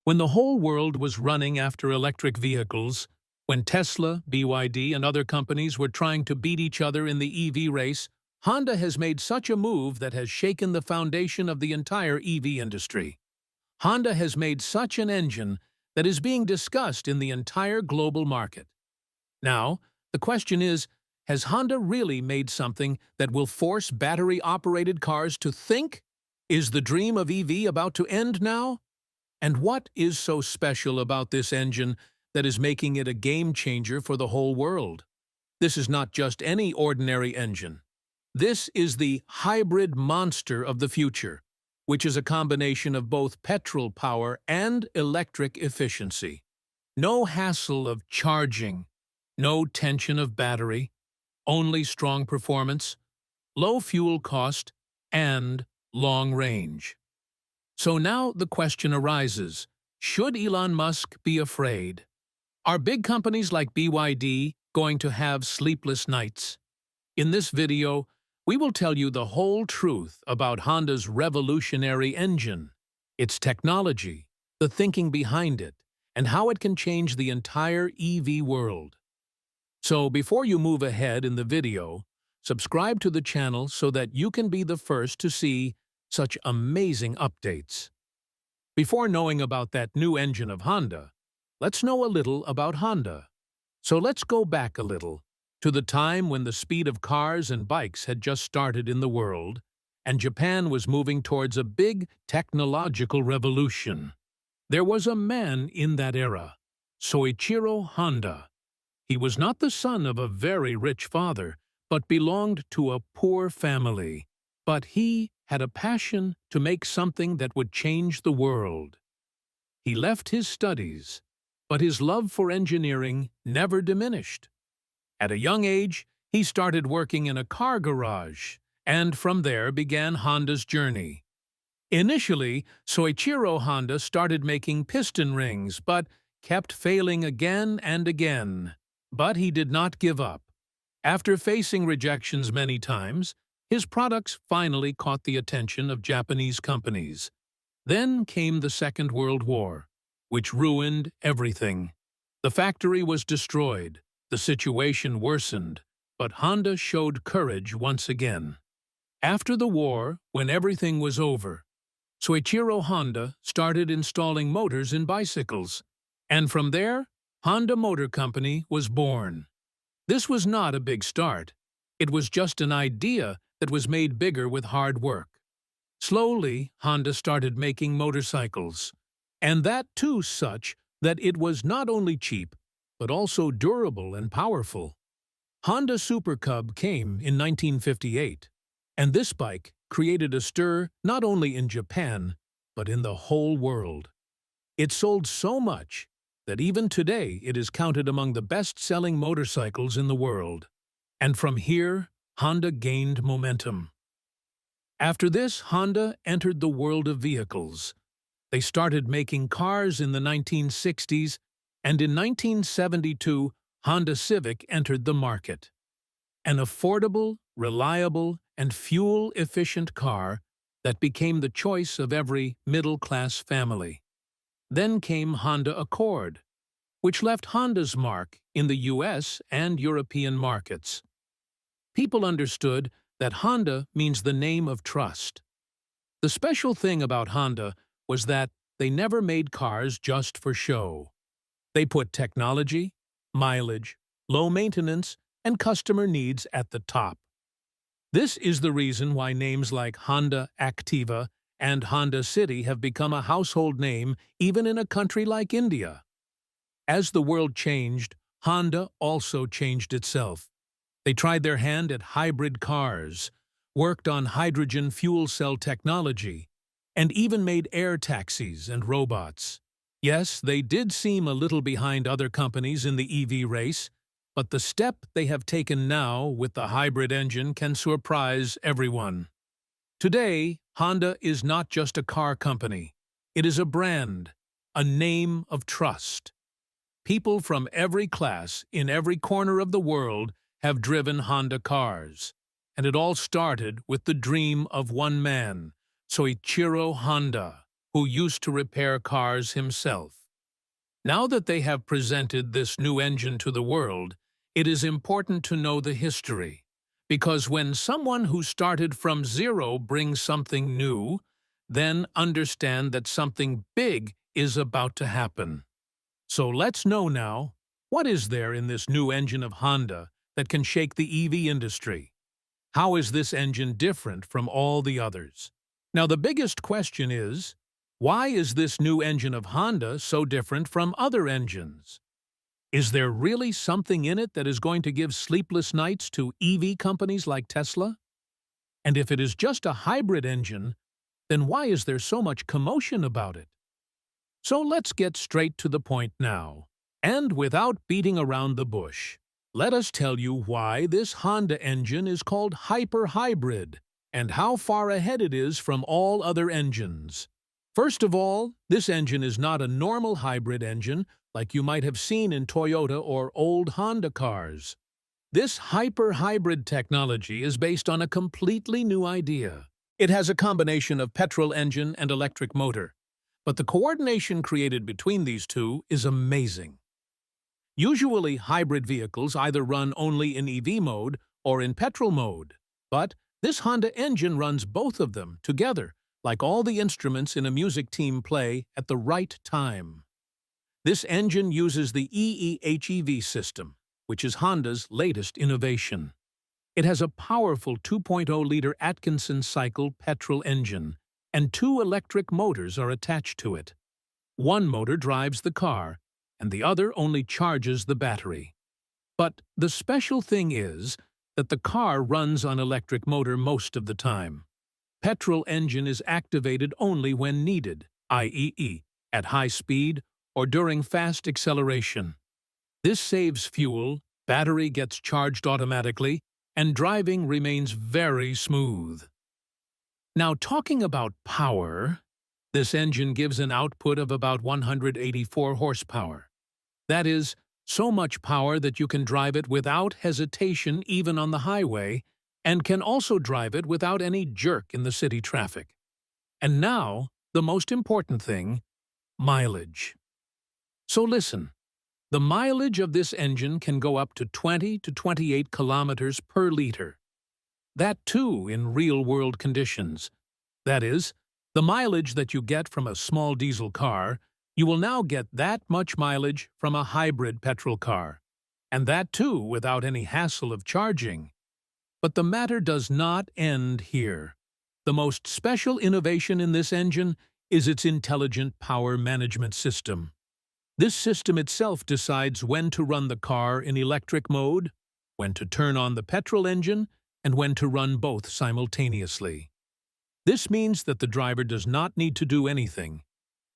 When the whole world was running after electric vehicles, when Tesla, BYD, and other companies were trying to beat each other in the EV race, Honda has made such a move that has shaken the foundation of the entire EV industry. Honda has made such an engine that is being discussed in the entire global market. Now, the question is, has Honda really made something that will force battery-operated cars to think? Is the dream of EV about to end now? And what is so special about this engine that is making it a game-changer for the whole world? This is not just any ordinary engine. This is the hybrid monster of the future, which is a combination of both petrol power and electric efficiency. No hassle of charging, no tension of battery, only strong performance, low fuel cost, and long range. So now the question arises, should Elon Musk be afraid? Are big companies like BYD going to have sleepless nights? In this video, we will tell you the whole truth about Honda's revolutionary engine, its technology, the thinking behind it, and how it can change the entire EV world. So before you move ahead in the video, subscribe to the channel so that you can be the first to see such amazing updates. Before knowing about that new engine of Honda, let's know a little about Honda. So let's go back a little to the time when the speed of cars and bikes had just started in the world, and Japan was moving towards a big technological revolution. There was a man in that era, Soichiro Honda. He was not the son of a very rich father, but belonged to a poor family. But he had a passion to make something that would change the world. He left his studies, but his love for engineering never diminished. At a young age, he started working in a car garage, and from there began Honda's journey. Initially, Soichiro Honda started making piston rings, but kept failing again and again. But he did not give up. After facing rejections many times, his products finally caught the attention of Japanese companies. Then came the Second World War, which ruined everything. The factory was destroyed, the situation worsened, but Honda showed courage once again. After the war, when everything was over, Soichiro Honda started installing motors in bicycles, and from there, Honda Motor Company was born. This was not a big start. It was just an idea that was made bigger with hard work. Slowly, Honda started making motorcycles, and that too such that it was not only cheap, but also durable and powerful. Honda Super Cub came in 1958, and this bike created a stir not only in Japan, but in the whole world. It sold so much that even today it is counted among the best-selling motorcycles in the world. And from here, Honda gained momentum. After this, Honda entered the world of vehicles. They started making cars in the 1960s, and in 1972, Honda Civic entered the market. An affordable, reliable, and fuel-efficient car that became the choice of every middle-class family. Then came Honda Accord, which left Honda's mark in the US and European markets. People understood that Honda means the name of trust. The special thing about Honda was that they never made cars just for show. They put technology, mileage, low maintenance, and customer needs at the top. This is the reason why names like Honda Activa and Honda City have become a household name even in a country like India. As the world changed, Honda also changed itself. They tried their hand at hybrid cars, worked on hydrogen fuel cell technology, and even made air taxis and robots. Yes, they did seem a little behind other companies in the EV race, but the step they have taken now with the hybrid engine can surprise everyone. Today, Honda is not just a car company. It is a brand, a name of trust. People from every class, in every corner of the world, have driven Honda cars. And it all started with the dream of one man, Soichiro Honda, who used to repair cars himself. Now that they have presented this new engine to the world, it is important to know the history, because when someone who started from zero brings something new, then understand that something big is about to happen. So let's know now, what is there in this new engine of Honda that can shake the EV industry? How is this engine different from all the others? Now, the biggest question is, why is this new engine of Honda so different from other engines? Is there really something in it that is going to give sleepless nights to EV companies like Tesla? And if it is just a hybrid engine, then why is there so much commotion about it? So let's get straight to the point now. And without beating around the bush, let us tell you why this Honda engine is called hyper-hybrid and how far ahead it is from all other engines. First of all, this engine is not a normal hybrid engine like you might have seen in Toyota or old Honda cars. This hyper-hybrid technology is based on a completely new idea. It has a combination of petrol engine and electric motor, but the coordination created between these two is amazing. Usually, hybrid vehicles either run only in EV mode or in petrol mode, but this Honda engine runs both of them together, like all the instruments in a music team play at the right time. This engine uses the EEHEV system, which is Honda's latest innovation. It has a powerful 2.0-liter Atkinson cycle petrol engine, and two electric motors are attached to it. One motor drives the car, and the other only charges the battery. But the special thing is that the car runs on electric motor most of the time. Petrol engine is activated only when needed, i.e., at high speed or during fast acceleration. This saves fuel, battery gets charged automatically, and driving remains very smooth. Now, talking about power, this engine gives an output of about 184 horsepower. That is, so much power that you can drive it without hesitation even on the highway, and can also drive it without any jerk in the city traffic. And now, the most important thing, mileage. So listen, the mileage of this engine can go up to 20 to 28 kilometers per liter. That too in real-world conditions. That is, the mileage that you get from a small diesel car, you will now get that much mileage from a hybrid petrol car. And that too without any hassle of charging. But the matter does not end here. The most special innovation in this engine is its intelligent power management system. This system itself decides when to run the car in electric mode, when to turn on the petrol engine, and when to run both simultaneously. This means that the driver does not need to do anything.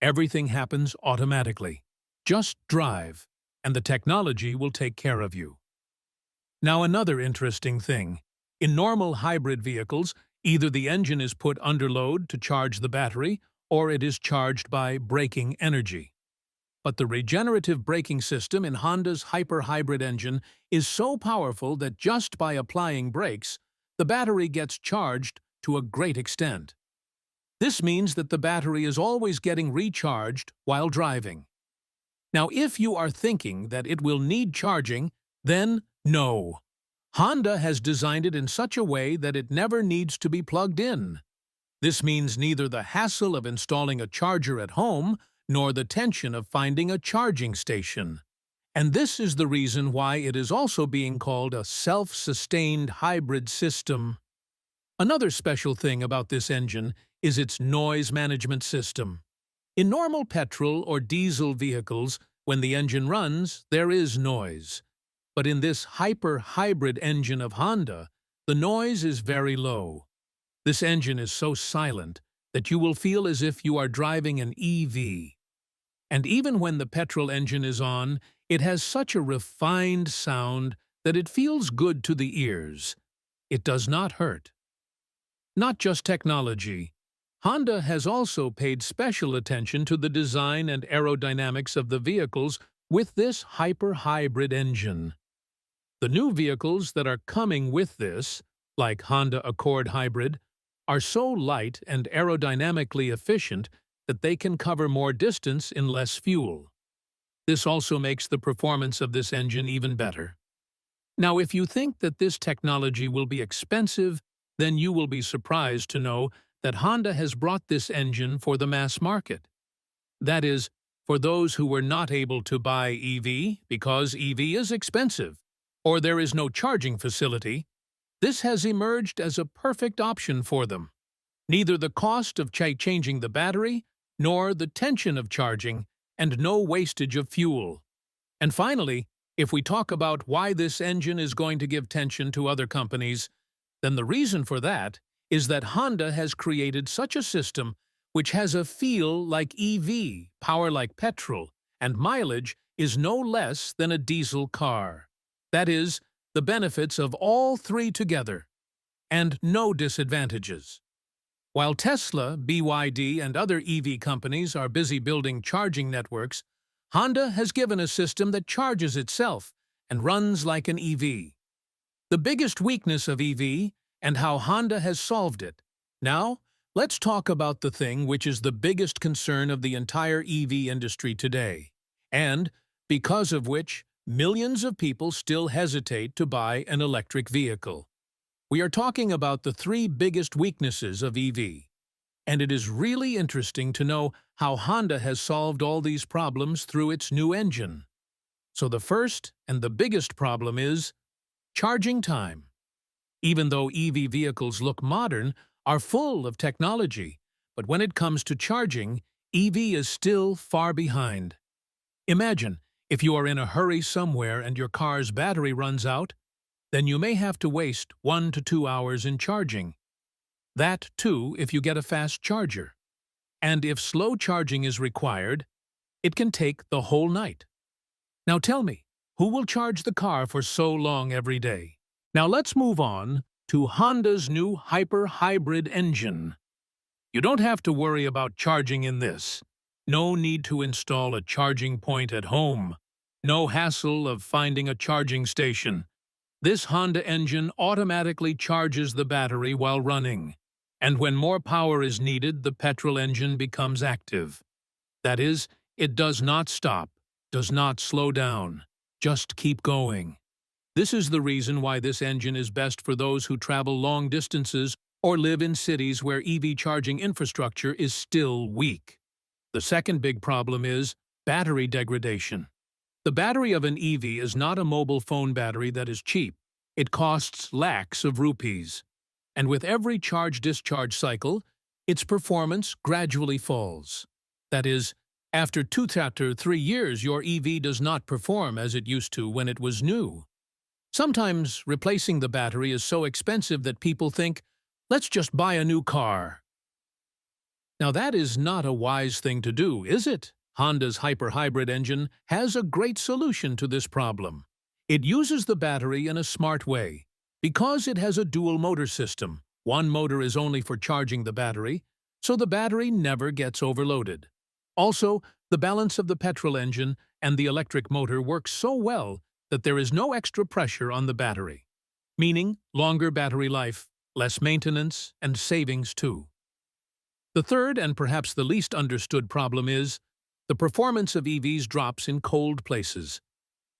Everything happens automatically. Just drive, and the technology will take care of you. Now, another interesting thing. In normal hybrid vehicles, either the engine is put under load to charge the battery, or it is charged by braking energy. But the regenerative braking system in Honda's hyper-hybrid engine is so powerful that just by applying brakes, the battery gets charged to a great extent. This means that the battery is always getting recharged while driving. Now, if you are thinking that it will need charging, then no. Honda has designed it in such a way that it never needs to be plugged in. This means neither the hassle of installing a charger at home nor the tension of finding a charging station. And this is the reason why it is also being called a self-sustained hybrid system. Another special thing about this engine is its noise management system. In normal petrol or diesel vehicles, when the engine runs, there is noise. But in this hyper-hybrid engine of Honda, the noise is very low. This engine is so silent that you will feel as if you are driving an EV. And even when the petrol engine is on, it has such a refined sound that it feels good to the ears. It does not hurt. Not just technology. Honda has also paid special attention to the design and aerodynamics of the vehicles with this hyper-hybrid engine. The new vehicles that are coming with this, like Honda Accord Hybrid, are so light and aerodynamically efficient that they can cover more distance in less fuel. This also makes the performance of this engine even better. Now, if you think that this technology will be expensive, then you will be surprised to know that Honda has brought this engine for the mass market. That is, for those who were not able to buy EV because EV is expensive, or there is no charging facility, this has emerged as a perfect option for them. Neither the cost of changing the battery, nor the tension of charging, and no wastage of fuel. And finally, if we talk about why this engine is going to give tension to other companies, then the reason for that is that Honda has created such a system which has a feel like EV, power like petrol, and mileage is no less than a diesel car. That is, the benefits of all three together, and no disadvantages. While Tesla, BYD, and other EV companies are busy building charging networks, Honda has given a system that charges itself and runs like an EV. The biggest weakness of EV and how Honda has solved it. Now, let's talk about the thing which is the biggest concern of the entire EV industry today, and because of which millions of people still hesitate to buy an electric vehicle. We are talking about the three biggest weaknesses of EV, and it is really interesting to know how Honda has solved all these problems through its new engine. So the first and the biggest problem is charging time. Even though EV vehicles look modern, are full of technology, but when it comes to charging, EV is still far behind. Imagine if you are in a hurry somewhere and your car's battery runs out, then you may have to waste 1 to 2 hours in charging. That, too, if you get a fast charger. And if slow charging is required, it can take the whole night. Now tell me, who will charge the car for so long every day? Now let's move on to Honda's new hyper-hybrid engine. You don't have to worry about charging in this. No need to install a charging point at home. No hassle of finding a charging station. This Honda engine automatically charges the battery while running, and when more power is needed, the petrol engine becomes active. That is, it does not stop, does not slow down, just keep going. This is the reason why this engine is best for those who travel long distances or live in cities where EV charging infrastructure is still weak. The second big problem is battery degradation. The battery of an EV is not a mobile phone battery that is cheap. It costs lakhs of rupees. And with every charge-discharge cycle, its performance gradually falls. That is, after 2 to 3 years, your EV does not perform as it used to when it was new. Sometimes replacing the battery is so expensive that people think, let's just buy a new car. Now that is not a wise thing to do, is it? Honda's hyper-hybrid engine has a great solution to this problem. It uses the battery in a smart way. Because it has a dual motor system, one motor is only for charging the battery, so the battery never gets overloaded. Also, the balance of the petrol engine and the electric motor works so well that there is no extra pressure on the battery, meaning longer battery life, less maintenance, and savings too. The third and perhaps the least understood problem is the performance of EVs drops in cold places.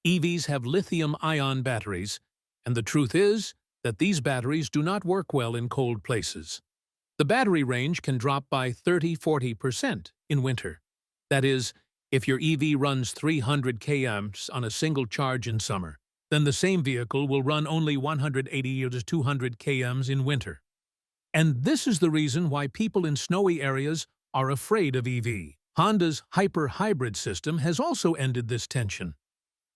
EVs have lithium-ion batteries, and the truth is that these batteries do not work well in cold places. The battery range can drop by 30–40% in winter. That is, if your EV runs 300 km on a single charge in summer, then the same vehicle will run only 180 to 200 km in winter. And this is the reason why people in snowy areas are afraid of EV. Honda's hyper-hybrid system has also ended this tension.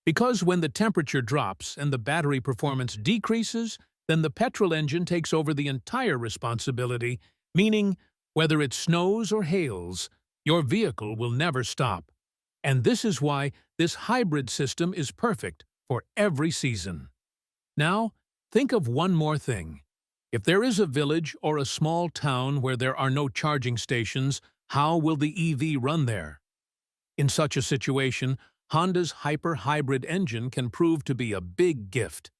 Because when the temperature drops and the battery performance decreases, then the petrol engine takes over the entire responsibility, meaning whether it snows or hails, your vehicle will never stop. And this is why this hybrid system is perfect for every season. Now, think of one more thing. If there is a village or a small town where there are no charging stations, how will the EV run there? In such a situation, Honda's hyper-hybrid engine can prove to be a big gift,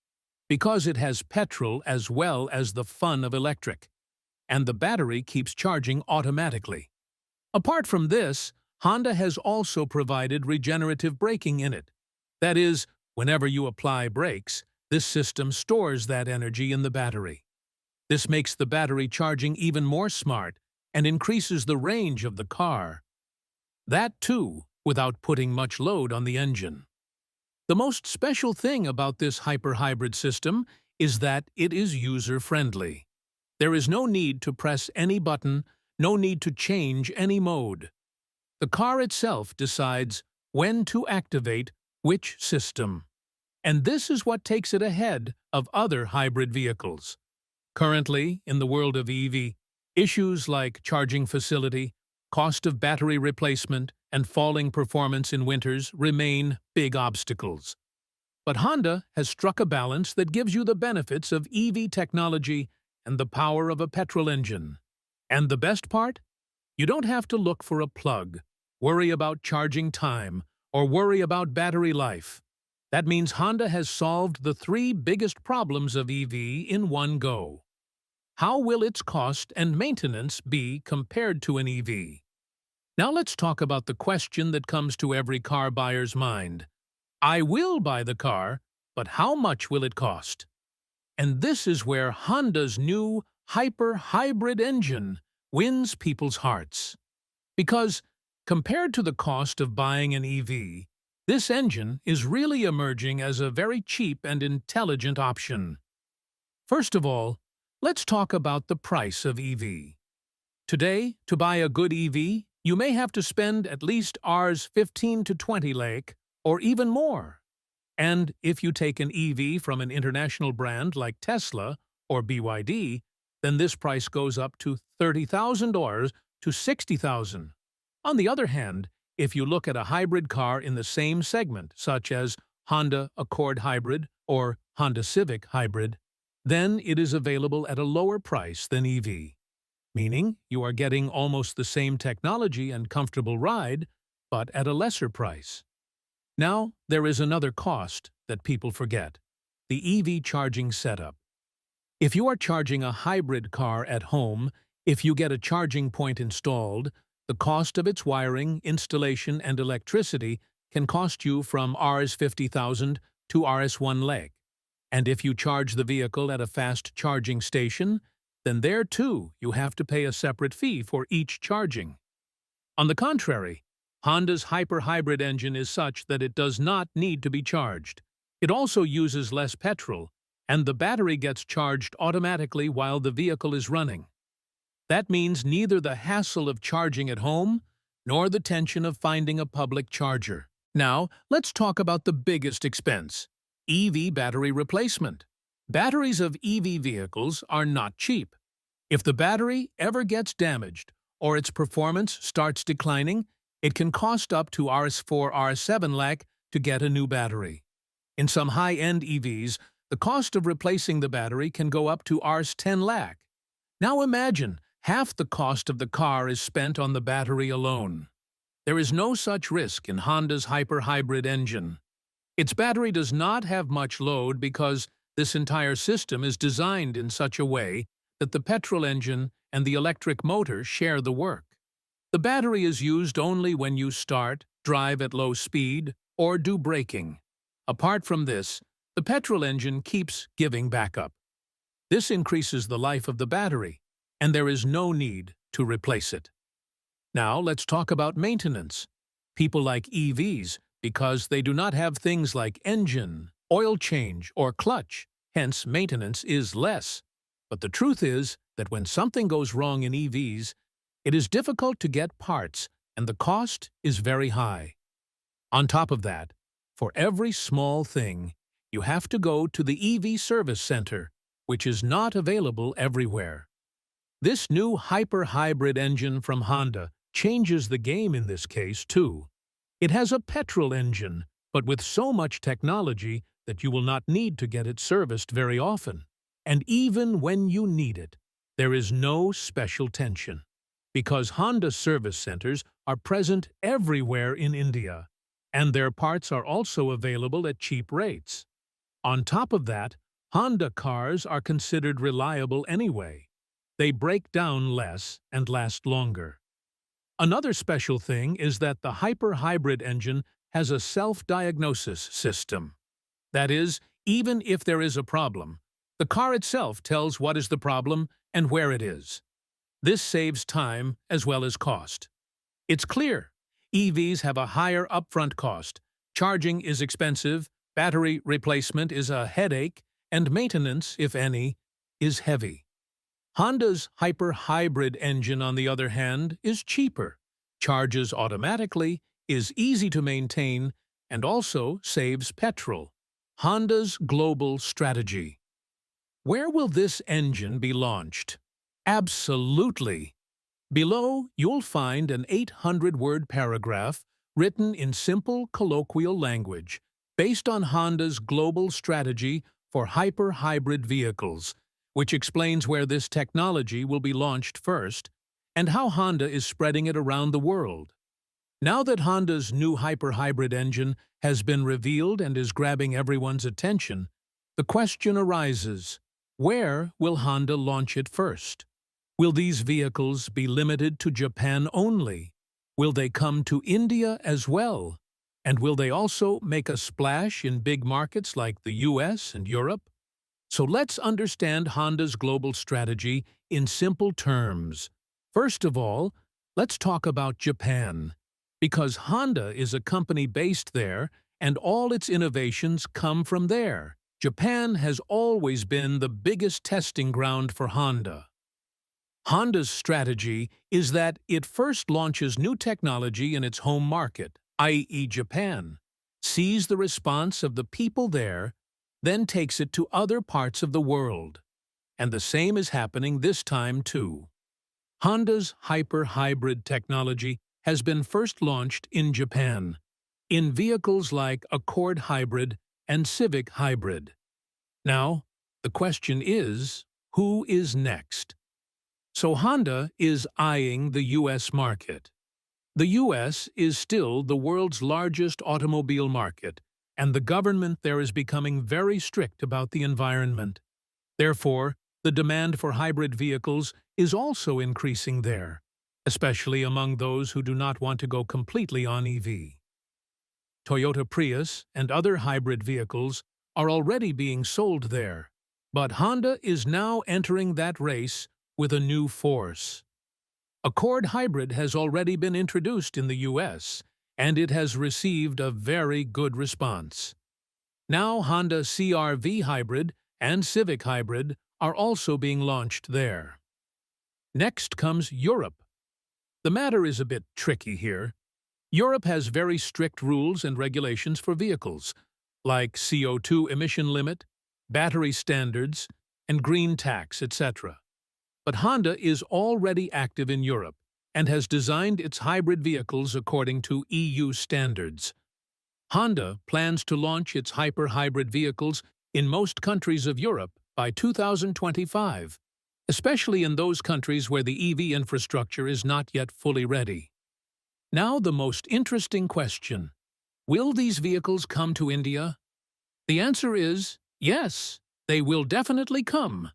because it has petrol as well as the fun of electric, and the battery keeps charging automatically. Apart from this, Honda has also provided regenerative braking in it. That is, whenever you apply brakes, this system stores that energy in the battery. This makes the battery charging even more smart and increases the range of the car. That too, without putting much load on the engine. The most special thing about this hyper-hybrid system is that it is user-friendly. There is no need to press any button, no need to change any mode. The car itself decides when to activate which system. And this is what takes it ahead of other hybrid vehicles. Currently, in the world of EV, issues like charging facility, cost of battery replacement, and falling performance in winters remain big obstacles. But Honda has struck a balance that gives you the benefits of EV technology and the power of a petrol engine. And the best part? You don't have to look for a plug, worry about charging time, or worry about battery life. That means Honda has solved the three biggest problems of EV in one go. How will its cost and maintenance be compared to an EV? Now let's talk about the question that comes to every car buyer's mind. I will buy the car, but how much will it cost? And this is where Honda's new hyper-hybrid engine wins people's hearts. Because, compared to the cost of buying an EV, this engine is really emerging as a very cheap and intelligent option. First of all, let's talk about the price of EV. Today, to buy a good EV, you may have to spend at least Rs 15 to 20 lakh, or even more. And if you take an EV from an international brand like Tesla or BYD, then this price goes up to 30,000 or to 60,000. On the other hand, if you look at a hybrid car in the same segment, such as Honda Accord Hybrid or Honda Civic Hybrid, then it is available at a lower price than EV, meaning you are getting almost the same technology and comfortable ride, but at a lesser price. Now, there is another cost that people forget: the EV charging setup. If you are charging a hybrid car at home, if you get a charging point installed, the cost of its wiring, installation, and electricity can cost you from Rs 50,000 to Rs 1 lakh. And if you charge the vehicle at a fast charging station, then there too you have to pay a separate fee for each charging. On the contrary, Honda's hyper-hybrid engine is such that it does not need to be charged. It also uses less petrol, and the battery gets charged automatically while the vehicle is running. That means neither the hassle of charging at home nor the tension of finding a public charger. Now, let's talk about the biggest expense: EV battery replacement. Batteries of EV vehicles are not cheap. If the battery ever gets damaged or its performance starts declining, it can cost up to Rs 4, Rs 7 lakh to get a new battery. In some high-end EVs, the cost of replacing the battery can go up to Rs 10 lakh. Now imagine, half the cost of the car is spent on the battery alone. There is no such risk in Honda's hyper-hybrid engine. Its battery does not have much load because this entire system is designed in such a way that the petrol engine and the electric motor share the work. The battery is used only when you start, drive at low speed, or do braking. Apart from this, the petrol engine keeps giving backup. This increases the life of the battery, and there is no need to replace it. Now let's talk about maintenance. People like EVs because they do not have things like engine, oil change, or clutch, hence maintenance is less. But the truth is that when something goes wrong in EVs, it is difficult to get parts and the cost is very high. On top of that, for every small thing, you have to go to the EV service center, which is not available everywhere. This new hyper-hybrid engine from Honda changes the game in this case too. It has a petrol engine, but with so much technology that you will not need to get it serviced very often. And even when you need it, there is no special tension, because Honda service centers are present everywhere in India, and their parts are also available at cheap rates. On top of that, Honda cars are considered reliable anyway. They break down less and last longer. Another special thing is that the hyper-hybrid engine has a self-diagnosis system. That is, even if there is a problem, the car itself tells what is the problem and where it is. This saves time as well as cost. It's clear. EVs have a higher upfront cost. Charging is expensive, battery replacement is a headache, and maintenance, if any, is heavy. Honda's hyper-hybrid engine, on the other hand, is cheaper, charges automatically, is easy to maintain, and also saves petrol. Honda's global strategy. Where will this engine be launched? Absolutely. Below, you'll find an 800-word paragraph written in simple colloquial language based on Honda's global strategy for hyper-hybrid vehicles, which explains where this technology will be launched first and how Honda is spreading it around the world. Now that Honda's new hyper-hybrid engine has been revealed and is grabbing everyone's attention, the question arises, where will Honda launch it first? Will these vehicles be limited to Japan only? Will they come to India as well? And will they also make a splash in big markets like the US and Europe? So let's understand Honda's global strategy in simple terms. First of all, let's talk about Japan. Because Honda is a company based there, and all its innovations come from there. Japan has always been the biggest testing ground for Honda. Honda's strategy is that it first launches new technology in its home market, i.e. Japan, sees the response of the people there, then takes it to other parts of the world. And the same is happening this time too. Honda's hyper-hybrid technology has been first launched in Japan, in vehicles like Accord Hybrid and Civic Hybrid. Now, the question is, who is next? So Honda is eyeing the US market. The US is still the world's largest automobile market, and the government there is becoming very strict about the environment. Therefore, the demand for hybrid vehicles is also increasing there, especially among those who do not want to go completely on EV. Toyota Prius and other hybrid vehicles are already being sold there, but Honda is now entering that race with a new force. Accord Hybrid has already been introduced in the US, and it has received a very good response. Now Honda CR-V Hybrid and Civic Hybrid are also being launched there. Next comes Europe. The matter is a bit tricky here. Europe has very strict rules and regulations for vehicles, like CO2 emission limit, battery standards, and green tax, etc. But Honda is already active in Europe and has designed its hybrid vehicles according to EU standards. Honda plans to launch its hyper-hybrid vehicles in most countries of Europe by 2025, especially in those countries where the EV infrastructure is not yet fully ready. Now the most interesting question. Will these vehicles come to India? The answer is yes, they will definitely come.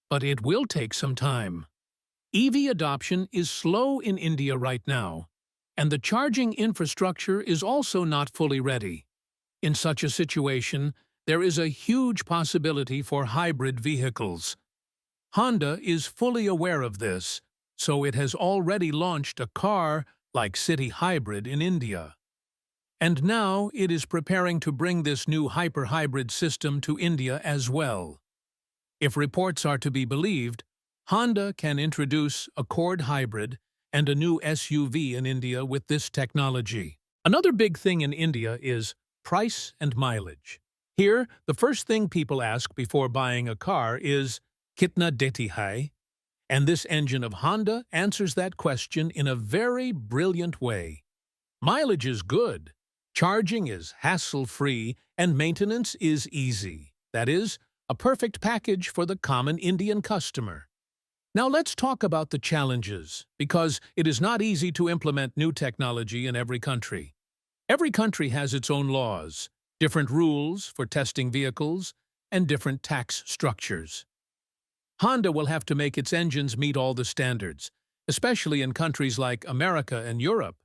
But it will take some time. EV adoption is slow in India right now, and the charging infrastructure is also not fully ready. In such a situation, there is a huge possibility for hybrid vehicles. Honda is fully aware of this, so it has already launched a car like City Hybrid in India. And now it is preparing to bring this new hyper-hybrid system to India as well. If reports are to be believed, Honda can introduce Accord Hybrid and a new SUV in India with this technology. Another big thing in India is price and mileage. Here, the first thing people ask before buying a car is, "Kitna deti hai?" And this engine of Honda answers that question in a very brilliant way. Mileage is good, charging is hassle-free, and maintenance is easy. That is, a perfect package for the common Indian customer. Now let's talk about the challenges, because it is not easy to implement new technology in every country. Every country has its own laws, different rules for testing vehicles, and different tax structures. Honda will have to make its engines meet all the standards, especially in countries like America and Europe.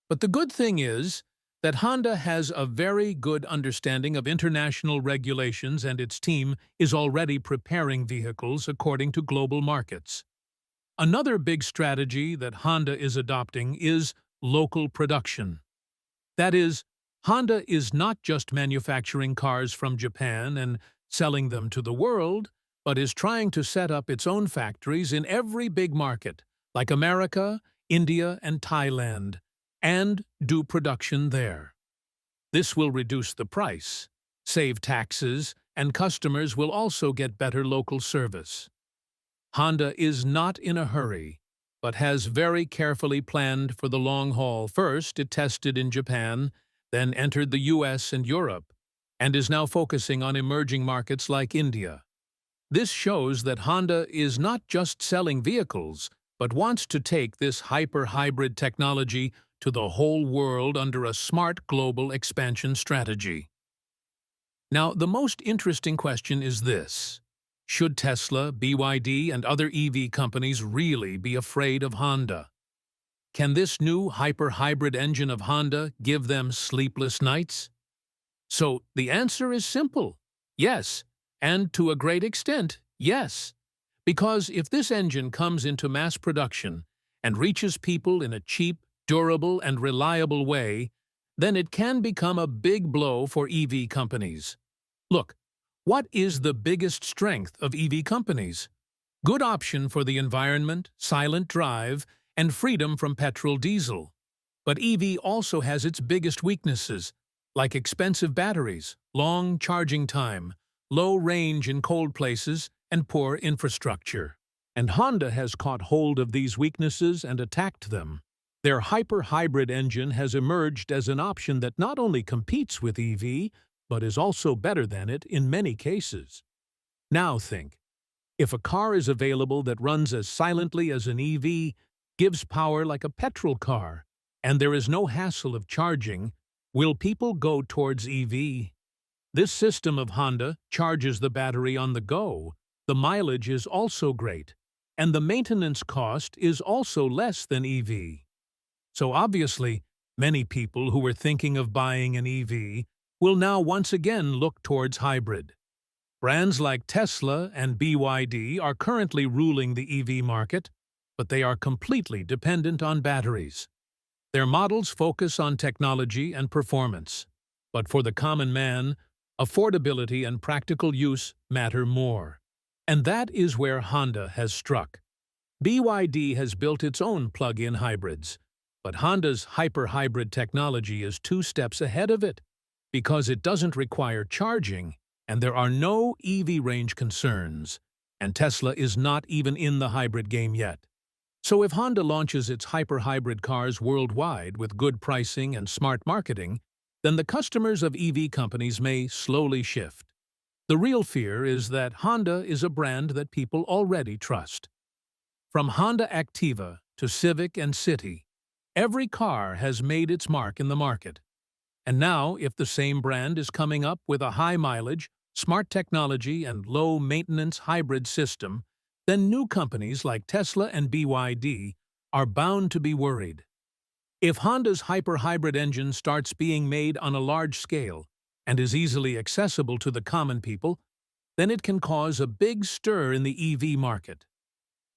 But the good thing is that Honda has a very good understanding of international regulations and its team is already preparing vehicles according to global markets. Another big strategy that Honda is adopting is local production. That is, Honda is not just manufacturing cars from Japan and selling them to the world, but is trying to set up its own factories in every big market, like America, India, and Thailand, and do production there. This will reduce the price, save taxes, and customers will also get better local service. Honda is not in a hurry, but has very carefully planned for the long haul. First, it tested in Japan, then entered the US and Europe, and is now focusing on emerging markets like India. This shows that Honda is not just selling vehicles, but wants to take this hyper-hybrid technology to the whole world under a smart global expansion strategy. Now, the most interesting question is this. Should Tesla, BYD, and other EV companies really be afraid of Honda? Can this new hyper-hybrid engine of Honda give them sleepless nights? So, the answer is simple. Yes, and to a great extent, yes. Because if this engine comes into mass production and reaches people in a cheap, durable, and reliable way, then it can become a big blow for EV companies. Look, what is the biggest strength of EV companies? Good option for the environment, silent drive, and freedom from petrol diesel. But EV also has its biggest weaknesses, like expensive batteries, long charging time, low range in cold places, and poor infrastructure. And Honda has caught hold of these weaknesses and attacked them. Their hyper-hybrid engine has emerged as an option that not only competes with EV, but is also better than it in many cases. Now think, if a car is available that runs as silently as an EV, gives power like a petrol car, and there is no hassle of charging, will people go towards EV? This system of Honda charges the battery on the go, the mileage is also great, and the maintenance cost is also less than EV. So obviously, many people who were thinking of buying an EV will now once again look towards hybrid. Brands like Tesla and BYD are currently ruling the EV market, but they are completely dependent on batteries. Their models focus on technology and performance, but for the common man, affordability and practical use matter more. And that is where Honda has struck. BYD has built its own plug-in hybrids, but Honda's hyper-hybrid technology is 2 steps ahead of it, because it doesn't require charging, and there are no EV range concerns, and Tesla is not even in the hybrid game yet. So if Honda launches its hyper-hybrid cars worldwide with good pricing and smart marketing, then the customers of EV companies may slowly shift. The real fear is that Honda is a brand that people already trust. From Honda Activa to Civic and City, every car has made its mark in the market. And now, if the same brand is coming up with a high mileage, smart technology, and low-maintenance hybrid system, then new companies like Tesla and BYD are bound to be worried. If Honda's hyper-hybrid engine starts being made on a large scale and is easily accessible to the common people, then it can cause a big stir in the EV market.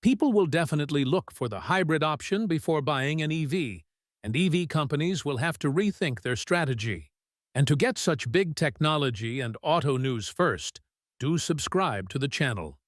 People will definitely look for the hybrid option before buying an EV, and EV companies will have to rethink their strategy. And to get such big technology and auto news first, do subscribe to the channel.